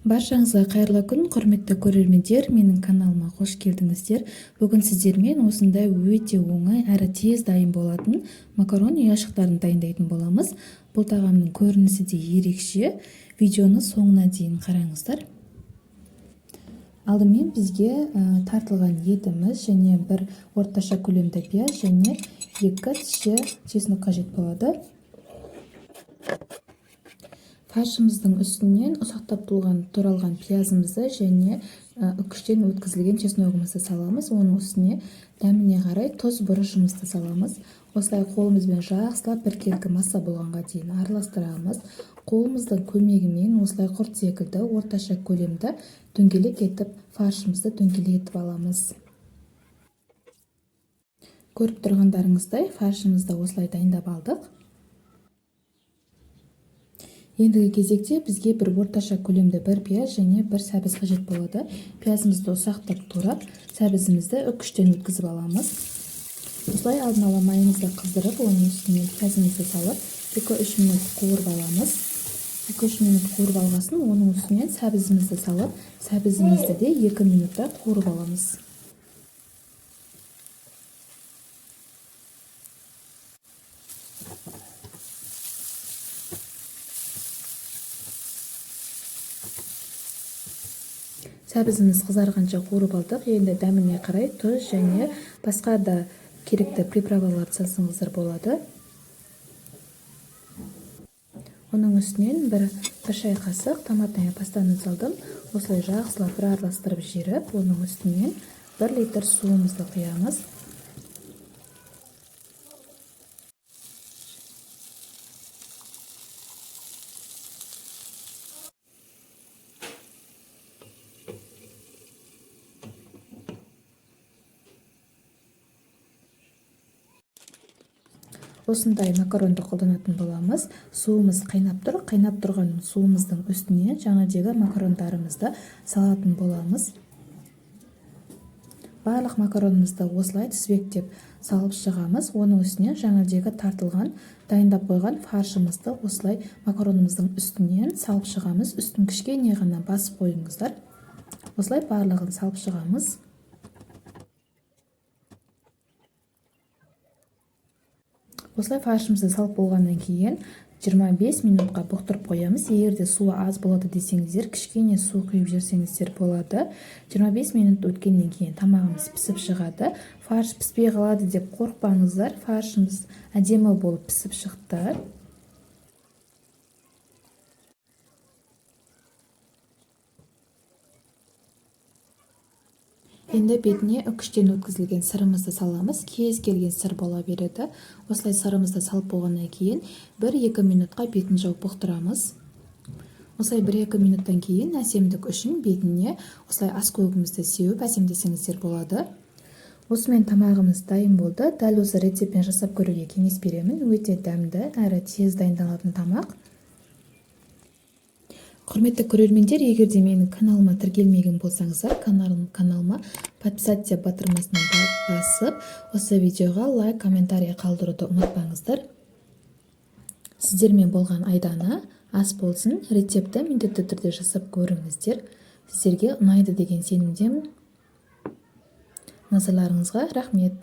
Баршаңызға қайырлы күн, құрметті көрермендер, менің каналыма қош келдіңіздер. Бүгін сіздермен осындай өте оңай әрі тез дайын болатын макарон ұяшықтарын дайындайтын боламыз. Бұл тағамның көрінісі де ерекше. Видеоны соңына дейін қараңыздар. Алдымен бізге тартылған етіміз және бір орташа көлемді пияз және 2 тісі чеснок қажет болады. Фаршымыздың үстінен ұсақтап туралған пиязымызды және үкіштен өткізілген чесногымызды саламыз. Оның үстіне дәміне қарай тұз бұрышымызды саламыз. Осылай қолымызбен жақсылап біркелкі масса болғанға дейін араластырамыз. Қолымыздың көмегімен осылай құрт секілді орташа көлемді дөңгелек етіп фаршымызды дөңгелетіп аламыз. Көріп тұрғандарыңыздай фаршымызды осылай дайындап алдық. Ендігі кезекте бізге бір орташа көлемді бір пияз және бір сәбіз қажет болады. Пиязымызды ұсақтап турап, сәбізімізді үкіштен өткізіп аламыз. Осылай алдын ала майымызды қыздырып, оның үстіне пиязымызды салып, 2-3 минут қуырып аламыз. 2-3 минут қуырып алғасын, оның үстінен сәбізімізді салып, сәбізімізді де 2 минутта қуырып аламыз. Сәбізіміз қызарғанша қуырып алдық. Енді дәміне қарай тұз және басқа да керекті приправаларды салсаңыздар болады. Оның үстінен бір шай қасық томатный пастаны салдым. Осылай жақсылап бір араластырып жіберіп, оның үстінен 1 литр суымызды құямыз. Осындай макаронды қолданатын боламыз. Суымыз қайнап тұр. Қайнап тұрған суымыздың үстіне жаңадегі макарондарымызды салатын боламыз. Барлық макаронымызды осылай тізбектеп салып шығамыз. Оның үстіне жаңадегі тартылған, дайындап қойған фаршымызды осылай макаронымыздың үстінен салып шығамыз. Үстін кішкене ғана басып қойыңыздар. Осылай барлығын салып шығамыз. Осылай фаршымызды салып болғаннан кейін 25 минутқа бұқтырып қоямыз. Егерде суы аз болады десеңіздер, кішкене су құйып жіберсеңіздер болады. 25 минут өткеннен кейін тамағымыз пісіп шығады. Фарш піспей қалады деп қорықпаңыздар. Фаршымыз әдемі болып пісіп шықты. Енді бетіне үкіштен өткізілген сырымызды саламыз. Кез келген сыр бола береді. Осылай сырымызды салып болғаннан кейін 1-2 минутқа бетін жауып бұқтырамыз. Осылай 1-2 минуттан кейін әсемдік үшін бетіне осылай аскөбімізді сеуіп әсемдесеңіздер болады. Осымен тамағымыз дайын болды. Дәл осы рецептпен жасап көруге кеңес беремін. Өте дәмді әрі тез дайындалатын тамақ. Құрметті көрермендер, егерде менің каналыма тіркелмеген болсаңыздар, каналыма подписаться батырмасына басып, осы видеоға лайк, комментарий қалдыруды ұмытпаңыздар. Сіздермен болған айдана ас болсын. Рецепті міндетті түрде жасап көріңіздер. Сіздерге ұнайды деген сенімдемін. Назарларыңызға рахмет.